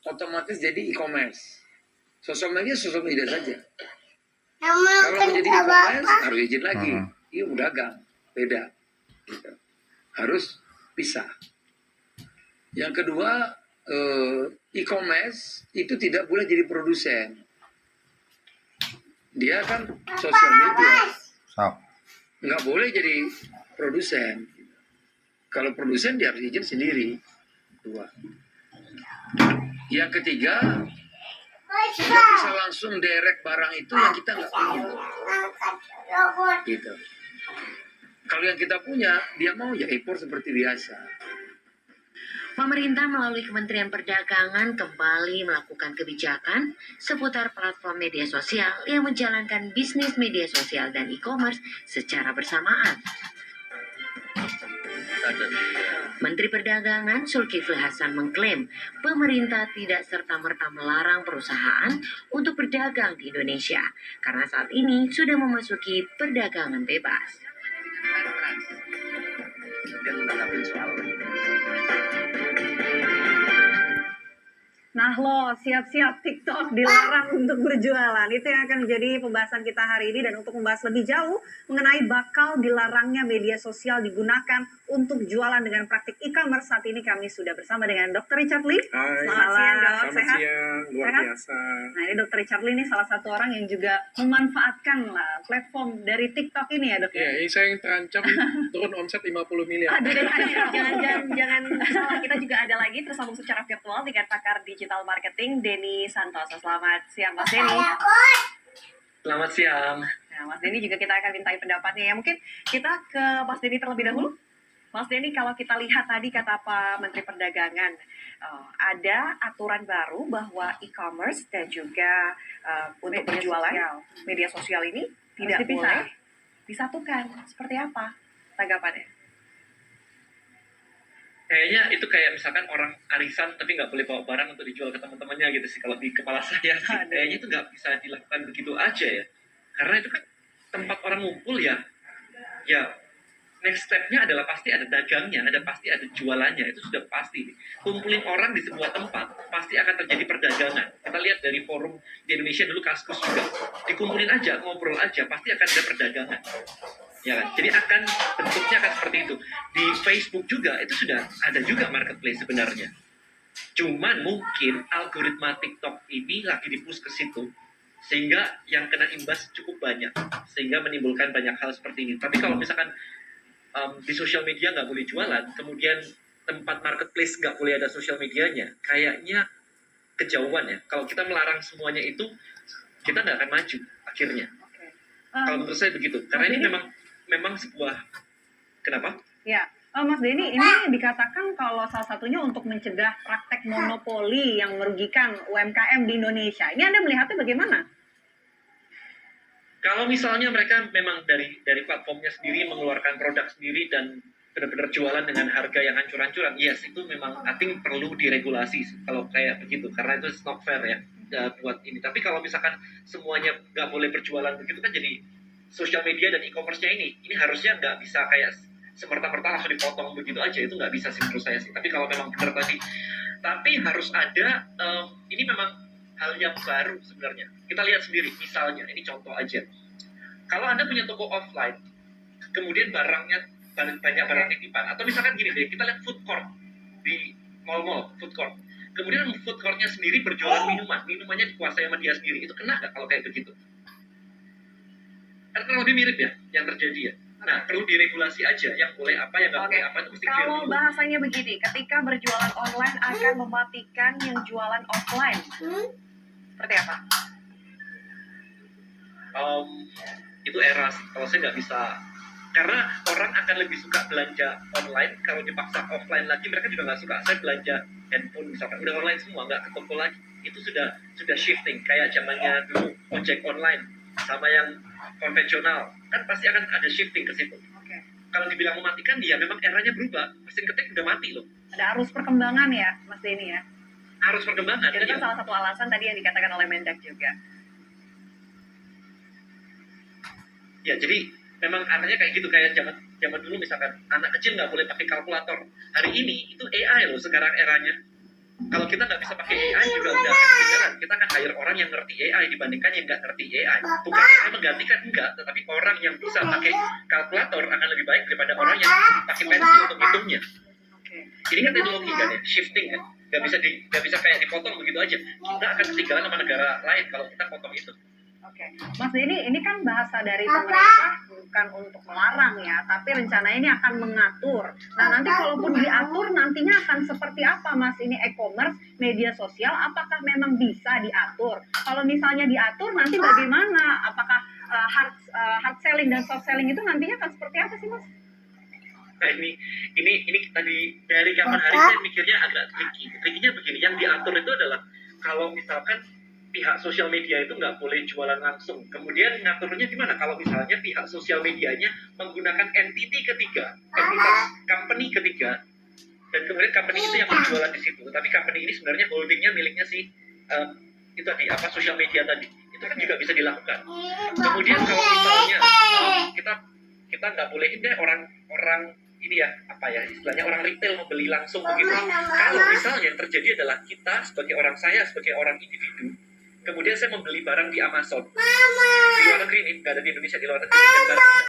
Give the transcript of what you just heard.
otomatis jadi e-commerce. Sosial media saja. Kalau menjadi e-commerce harus izin lagi. Iya, dagang, beda. Gitu. Harus pisah. Yang kedua, e-commerce itu tidak boleh jadi produsen. Dia kan sosial media. Nggak boleh jadi produsen. Kalau produsen dia harus izin sendiri. Dua. Yang ketiga, tidak bisa langsung direct barang itu yang kita nggak punya. Gitu. Kalau yang kita punya, dia mau ya impor seperti biasa. Pemerintah melalui Kementerian Perdagangan kembali melakukan kebijakan seputar platform media sosial yang menjalankan bisnis media sosial dan e-commerce secara bersamaan. Menteri Perdagangan Zulkifli Hasan mengklaim pemerintah tidak serta-merta melarang perusahaan untuk berdagang di Indonesia karena saat ini sudah memasuki perdagangan bebas. Nah lo, siap-siap TikTok dilarang untuk berjualan. Itu yang akan menjadi pembahasan kita hari ini. Dan untuk membahas lebih jauh mengenai bakal dilarangnya media sosial digunakan untuk jualan dengan praktik e-commerce, saat ini kami sudah bersama dengan Dr. Richard Lee. Selamat siang, Dok. Selamat siang, luar biasa. Nah, ini Dr. Richard Lee ini salah satu orang yang juga memanfaatkan platform dari TikTok ini ya, Dok. Ya, ini saya yang terancam turun omset 50 miliar. Aduh, jangan salah, kita juga ada lagi tersambung secara virtual dengan pakar digital marketing Denny Santoso. Selamat siang, Mas Denny. Selamat siang. Nah, Mas Denny juga kita akan mintai pendapatnya ya. Mungkin kita ke Mas Denny terlebih dahulu. Mas Denny, kalau kita lihat tadi kata Pak Menteri Perdagangan, ada aturan baru bahwa e-commerce dan juga untuk berjualan media sosial ini tidak boleh disatukan. Seperti apa tanggapannya? Kayaknya itu kayak misalkan orang arisan tapi nggak boleh bawa barang untuk dijual ke teman-temannya gitu sih. Kalau di kepala saya sih, kayaknya itu nggak bisa dilakukan begitu aja ya. Karena itu kan tempat orang ngumpul ya. Next step-nya adalah pasti ada dagangnya, pasti ada jualannya, itu sudah pasti. Kumpulin orang di sebuah tempat, pasti akan terjadi perdagangan. Kita lihat dari forum di Indonesia dulu, Kaskus juga. Dikumpulin aja, ngobrol aja, pasti akan ada perdagangan. Ya kan? Jadi bentuknya akan seperti itu. Di Facebook juga, itu sudah ada juga marketplace sebenarnya. Cuman mungkin algoritma TikTok ini lagi di-push ke situ, sehingga yang kena imbas cukup banyak. Sehingga menimbulkan banyak hal seperti ini. Tapi kalau misalkan di sosial media nggak boleh jualan, kemudian tempat marketplace nggak boleh ada sosial medianya, kayaknya kejauhan ya. Kalau kita melarang semuanya itu, kita nggak akan maju akhirnya. Kalau menurut saya begitu. Karena ini memang sebuah, kenapa? Ya, Mas Denny, ini dikatakan kalau salah satunya untuk mencegah praktek monopoli yang merugikan UMKM di Indonesia. Ini Anda melihatnya bagaimana? Kalau misalnya mereka memang dari platformnya sendiri mengeluarkan produk sendiri dan benar-benar jualan dengan harga yang hancur-hancuran, yes, itu memang I think perlu diregulasi kalau kayak begitu, karena itu not fair ya buat ini. Tapi kalau misalkan semuanya nggak boleh berjualan begitu kan jadi sosial media dan e-commerce-nya ini harusnya nggak bisa kayak semerta-merta langsung dipotong begitu aja, itu nggak bisa sih menurut saya sih. Tapi kalau memang benar tadi, tapi harus ada, ini memang hal yang baru sebenarnya. Kita lihat sendiri, misalnya, ini contoh aja. Kalau Anda punya toko offline, kemudian barangnya banyak barang titipan, atau misalkan gini deh, kita lihat food court di mall-mall, food court. Kemudian food court-nya sendiri berjualan minumannya dikuasai sama dia sendiri. Itu kena nggak kalau kayak begitu? Karena lebih mirip ya yang terjadi ya. Nah, perlu diregulasi aja, yang boleh apa, yang nggak boleh apa, itu mesti clear dulu. Kalau bahasanya begini, ketika berjualan online akan mematikan yang jualan offline. Seperti apa? Itu era sih, kalau saya nggak bisa. Karena orang akan lebih suka belanja online, kalau dipaksa offline lagi, mereka juga nggak suka. Saya belanja handphone misalkan, udah online semua, nggak ke toko lagi. Itu sudah shifting, kayak zamannya dulu ojek online, sama yang konvensional. Kan pasti akan ada shifting ke situ. Kalau dibilang mematikan, ya memang eranya berubah. Mesin ketik udah mati loh. Ada arus perkembangan ya, Mas Denny ya? Arus perkembangan. Itu kan salah satu alasan tadi yang dikatakan oleh Mendak juga. Ya, jadi memang arahnya kayak gitu, kayak zaman dulu misalkan anak kecil nggak boleh pakai kalkulator. Hari ini itu AI loh sekarang eranya. Kalau kita nggak bisa pakai AI juga udah akan ketinggalan. Kita akan hire orang yang ngerti AI dibandingkan yang nggak ngerti AI. Bukan AI menggantikan, enggak, tetapi orang yang bisa pakai kalkulator akan lebih baik daripada orang yang pakai pensil untuk hitungnya. Oke. Ini kan teknologi kan ya, shifting kan. Nggak bisa kayak dipotong begitu aja. Kita akan ketinggalan sama negara lain kalau kita potong itu. Oke, Mas Denny, ini kan bahasa dari pemerintah bukan untuk melarang ya, tapi rencana ini akan mengatur. Nah, nanti kalaupun diatur, nantinya akan seperti apa, Mas? Ini e-commerce, media sosial, apakah memang bisa diatur? Kalau misalnya diatur, nanti bagaimana? Apakah hard selling dan soft selling itu nantinya akan seperti apa sih, Mas? Nah ini tadi dari kapan hari saya mikirnya agak tricky. Trickynya begini, yang diatur itu adalah kalau misalkan pihak sosial media itu nggak boleh jualan langsung. Kemudian ngaturnya gimana? Kalau misalnya pihak sosial medianya menggunakan entity ketiga, entitas company ketiga, dan kemudian company itu yang berjualan di situ. Tapi company ini sebenarnya holdingnya miliknya si itu tadi apa sosial media tadi. Itu kan juga bisa dilakukan. Kemudian kalau misalnya kita nggak bolehin deh orang ini ya apa ya istilahnya orang retail membeli langsung begitu. Kalau misalnya yang terjadi adalah kita saya sebagai orang individu, kemudian saya membeli barang di Amazon di luar negeri nih, nggak ada di Indonesia, di luar negeri dan barang